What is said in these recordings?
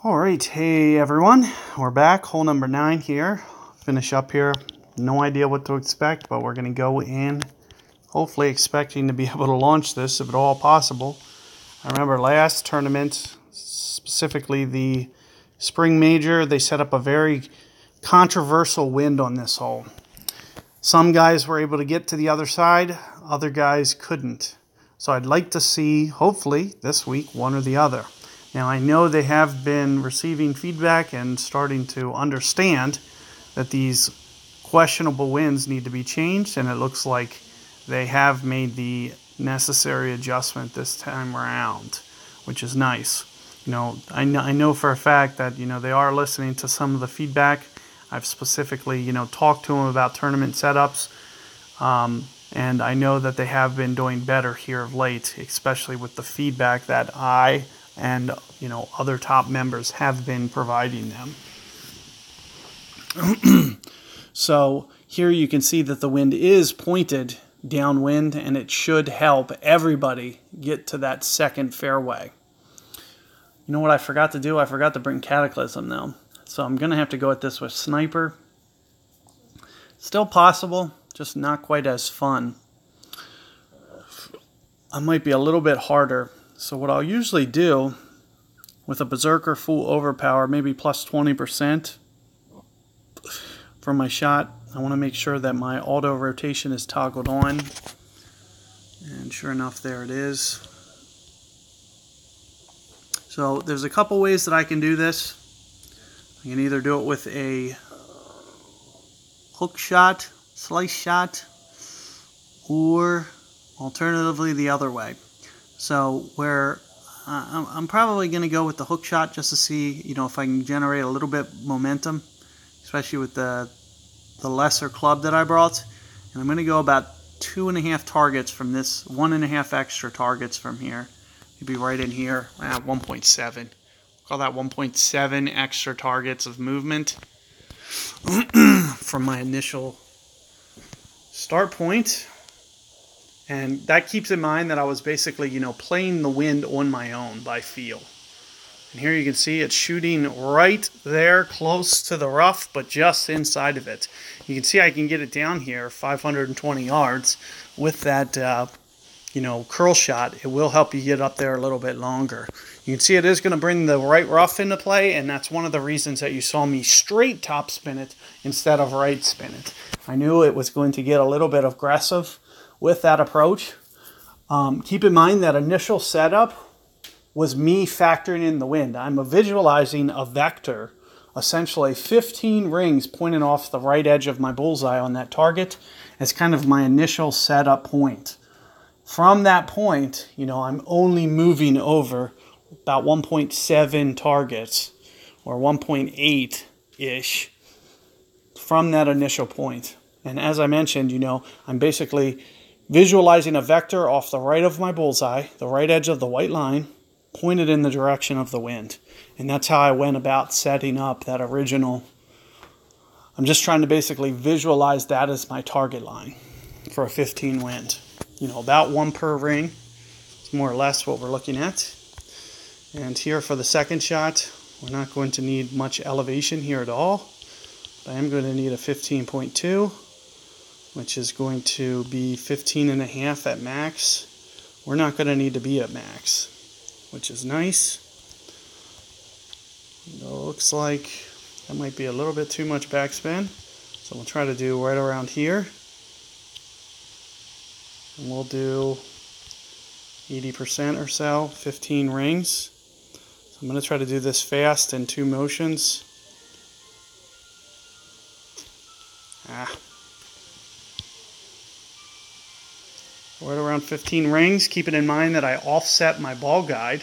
All right, hey everyone, we're back, hole number 9 here. Finish up here, no idea what to expect, but we're going to go in, hopefully expecting to be able to launch this if at all possible. I remember last tournament, specifically the Spring Major, they set up a very controversial wind on this hole. Some guys were able to get to the other side, other guys couldn't. So I'd like to see, hopefully, this week, one or the other. Now, I know they have been receiving feedback and starting to understand that these questionable winds need to be changed, and it looks like they have made the necessary adjustment this time around, which is nice. You know, I know for a fact that, you know, they are listening to some of the feedback. I've specifically, you know, talked to them about tournament setups, and I know that they have been doing better here of late, especially with the feedback that I and, you know, other top members have been providing them. So here you can see that the wind is pointed downwind, and it should help everybody get to that second fairway. You know what I forgot to do? I forgot to bring Cataclysm though. So I'm going to have to go at this with Sniper. Still possible, just not quite as fun. I might be a little bit harder. So what I'll usually do with a Berserker full overpower, maybe plus 20% for my shot, I want to make sure that my auto rotation is toggled on. And sure enough, there it is. So there's a couple ways that I can do this. I can either do it with a hook shot, slice shot, or alternatively the other way. So where I'm probably going to go with the hook shot just to see, you know, if I can generate a little bit momentum, especially with the lesser club that I brought. And I'm going to go about 2.5 targets from this, 1.5 extra targets from here. Maybe right in here, 1.7. Call that 1.7 extra targets of movement from my initial start point. And that keeps in mind that I was basically, you know, playing the wind on my own by feel. And here you can see it's shooting right there close to the rough, but just inside of it. You can see I can get it down here 520 yards with that, you know, curl shot. It will help you get up there a little bit longer. You can see it is going to bring the right rough into play, and that's one of the reasons that you saw me straight top spin it instead of right spin it. I knew it was going to get a little bit aggressive with that approach. Keep in mind that initial setup was me factoring in the wind. I'm visualizing a vector, essentially 15 rings pointing off the right edge of my bullseye on that target as kind of my initial setup point. From that point, you know, I'm only moving over about 1.7 targets or 1.8-ish from that initial point. And as I mentioned, you know, I'm basically visualizing a vector off the right of my bullseye, the right edge of the white line, pointed in the direction of the wind. And that's how I went about setting up that original. I'm just trying to basically visualize that as my target line for a 15 wind. You know, about 1 per ring is more or less what we're looking at. And here for the second shot, we're not going to need much elevation here at all. But I am going to need a 15.2. which is going to be 15.5 at max. We're not going to need to be at max, which is nice. It looks like that might be a little bit too much backspin, so we'll try to do right around here. And we'll do 80% or so, 15 rings. So I'm going to try to do this fast in 2 motions. Right around 15 rings, keeping in mind that I offset my ball guide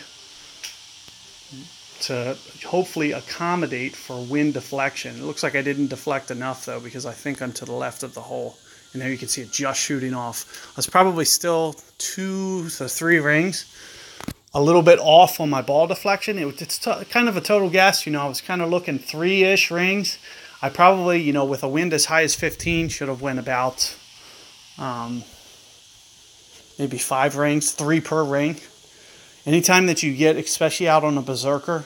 to hopefully accommodate for wind deflection. It looks like I didn't deflect enough though, because I think I'm to the left of the hole. And there you can see it just shooting off. I was probably still 2 to 3 rings, a little bit off on my ball deflection. It's kind of a total guess. You know, I was kind of looking 3-ish rings. I probably, you know, with a wind as high as 15, should have went about maybe 5 rings, 3 per ring. Anytime that you get, especially out on a Berserker,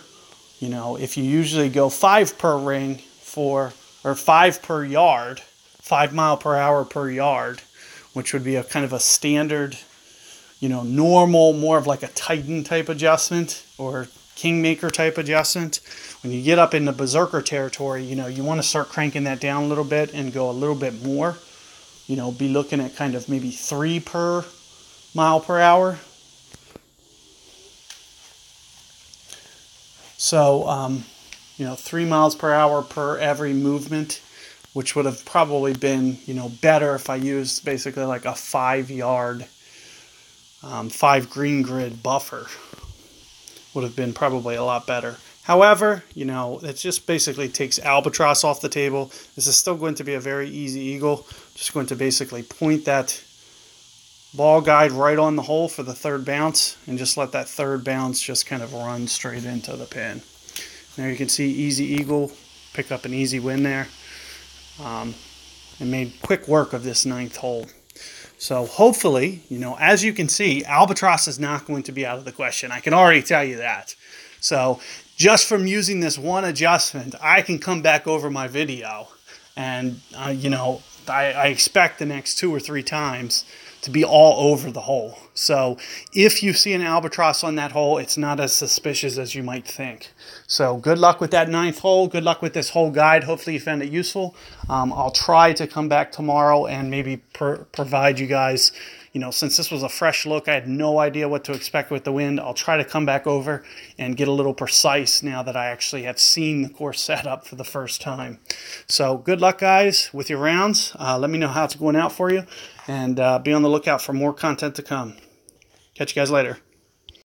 You know, if you usually go 5 per ring or 5 per yard, 5 mile per hour per yard, which would be a kind of a standard, you know, normal, more of like a Titan type adjustment or Kingmaker type adjustment. When you get up into Berserker territory, you know, you want to start cranking that down a little bit and go a little bit more. You know, be looking at kind of maybe 3 per mile per hour. So, you know, 3 miles per hour per every movement, which would have probably been, you know, better if I used basically like a 5-yard, 5 green grid buffer. Would have been probably a lot better. However, you know, it just basically takes albatross off the table. This is still going to be a very easy eagle. Just going to basically point that ball guide right on the hole for the 3rd bounce and just let that 3rd bounce just kind of run straight into the pin. There you can see easy eagle, pick up an easy win there, and made quick work of this 9th hole. So hopefully, you know, as you can see, albatross is not going to be out of the question. I can already tell you that. So just from using this one adjustment, I can come back over my video and, you know, I expect the next 2 or 3 times to be all over the hole. So if you see an albatross on that hole, it's not as suspicious as you might think. So good luck with that 9th hole. Good luck with this whole guide. Hopefully you found it useful. I'll try to come back tomorrow and maybe provide you guys, you know, since this was a fresh look, I had no idea what to expect with the wind. I'll try to come back over and get a little precise now that I actually have seen the course set up for the first time. So good luck, guys, with your rounds. Let me know how it's going out for you, and be on the lookout for more content to come. Catch you guys later.